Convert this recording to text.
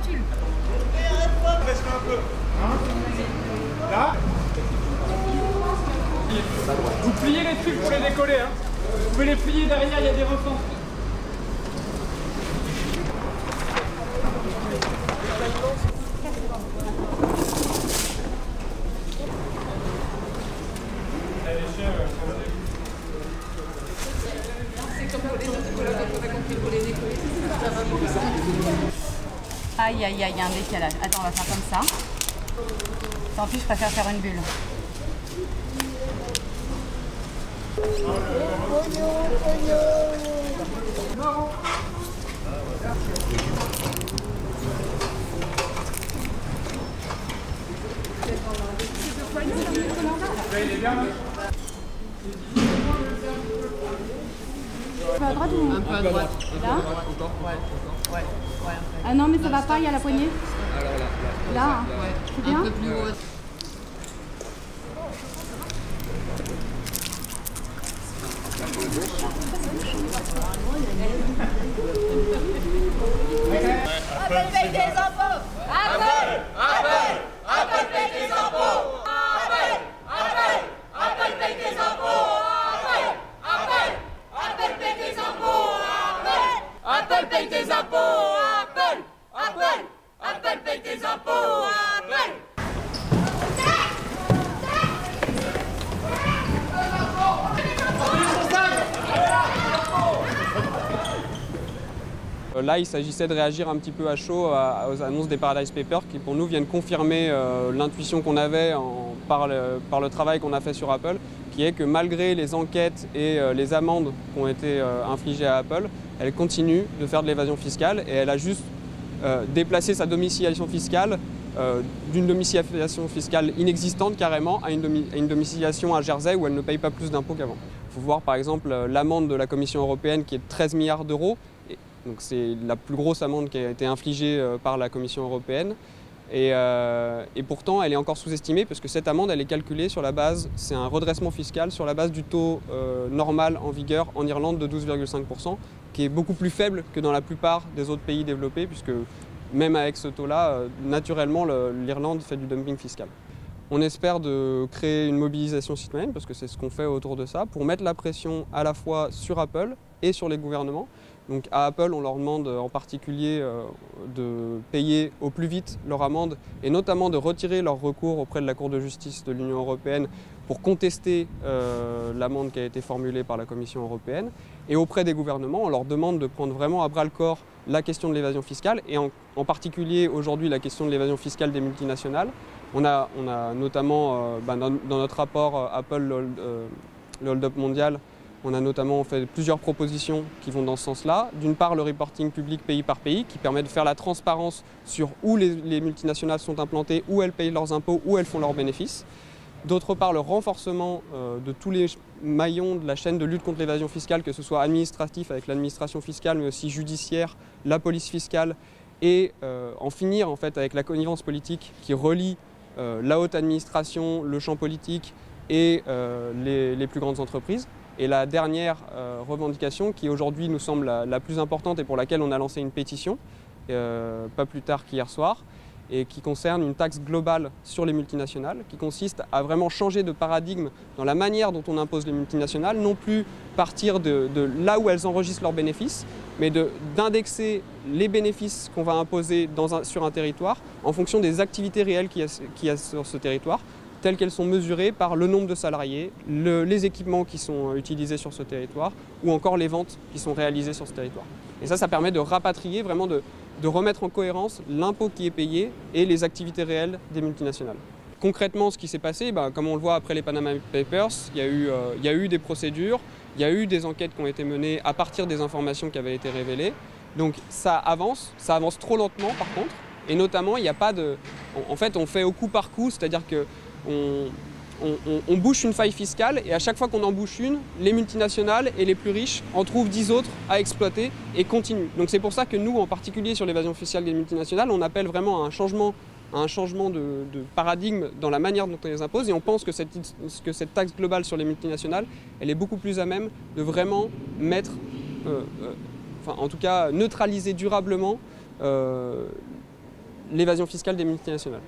tulle. Reste un peu. Là. Vous pliez les trucs pour les décoller. Hein. Vous pouvez les plier derrière, il y a des refends. Aïe, aïe, aïe, il y a un décalage. Attends, on va faire comme ça. Tant pis, je préfère faire une bulle. Un peu à droite ou un peu à droite? Là? Ouais. Ah non, mais ça va pas, il y a la poignée. Alors là. Là, hein. C'est bien? Un peu plus haut. Apple paye des impôts! Apple paye des impôts! Apple paye des impôts! Apple paye des impôts! Apple paye des impôts! Apple paye des impôts! Là, il s'agissait de réagir un petit peu à chaud aux annonces des Paradise Papers qui, pour nous, viennent confirmer l'intuition qu'on avait par le travail qu'on a fait sur Apple, qui est que malgré les enquêtes et les amendes qui ont été infligées à Apple, elle continue de faire de l'évasion fiscale et elle a juste déplacé sa domiciliation fiscale d'une domiciliation fiscale inexistante carrément à une domiciliation à Jersey où elle ne paye pas plus d'impôts qu'avant. Il faut voir par exemple l'amende de la Commission européenne qui est de 13 milliards d'euros. Donc c'est la plus grosse amende qui a été infligée par la Commission européenne. Et pourtant, elle est encore sous-estimée parce que cette amende, elle est calculée sur la base, c'est un redressement fiscal sur la base du taux normal en vigueur en Irlande de 12,5%, qui est beaucoup plus faible que dans la plupart des autres pays développés, puisque même avec ce taux-là, naturellement, l'Irlande fait du dumping fiscal. On espère de créer une mobilisation citoyenne, parce que c'est ce qu'on fait autour de ça, pour mettre la pression à la fois sur Apple et sur les gouvernements. Donc à Apple, on leur demande en particulier de payer au plus vite leur amende et notamment de retirer leur recours auprès de la Cour de justice de l'Union européenne pour contester l'amende qui a été formulée par la Commission européenne. Et auprès des gouvernements, on leur demande de prendre vraiment à bras-le-corps la question de l'évasion fiscale et en particulier aujourd'hui la question de l'évasion fiscale des multinationales. On a notamment dans notre rapport Apple, le hold-up mondial, on a notamment fait plusieurs propositions qui vont dans ce sens-là. D'une part, le reporting public pays par pays qui permet de faire la transparence sur où les multinationales sont implantées, où elles payent leurs impôts, où elles font leurs bénéfices. D'autre part, le renforcement de tous les maillons de la chaîne de lutte contre l'évasion fiscale, que ce soit administratif avec l'administration fiscale, mais aussi judiciaire, la police fiscale, et en finir en fait avec la connivence politique qui relie la haute administration, le champ politique et les plus grandes entreprises. Et la dernière revendication qui aujourd'hui nous semble la plus importante et pour laquelle on a lancé une pétition, pas plus tard qu'hier soir, et qui concerne une taxe globale sur les multinationales, qui consiste à vraiment changer de paradigme dans la manière dont on impose les multinationales, non plus partir de là où elles enregistrent leurs bénéfices, mais d'indexer les bénéfices qu'on va imposer sur un territoire en fonction des activités réelles qu'il y a sur ce territoire, telles qu'elles sont mesurées par le nombre de salariés, les équipements qui sont utilisés sur ce territoire ou encore les ventes qui sont réalisées sur ce territoire. Et ça permet de rapatrier, vraiment de remettre en cohérence l'impôt qui est payé et les activités réelles des multinationales. Concrètement, ce qui s'est passé, comme on le voit après les Panama Papers, il y a eu des procédures, il y a eu des enquêtes qui ont été menées à partir des informations qui avaient été révélées. Donc ça avance trop lentement par contre, et notamment il n'y a pas de... En fait, on fait au coup par coup, c'est-à-dire que on bouche une faille fiscale et à chaque fois qu'on en bouche une, les multinationales et les plus riches en trouvent 10 autres à exploiter et continuent. Donc c'est pour ça que nous, en particulier sur l'évasion fiscale des multinationales, on appelle vraiment à un changement de paradigme dans la manière dont on les impose et on pense que cette taxe globale sur les multinationales, elle est beaucoup plus à même de vraiment mettre, en tout cas neutraliser durablement l'évasion fiscale des multinationales.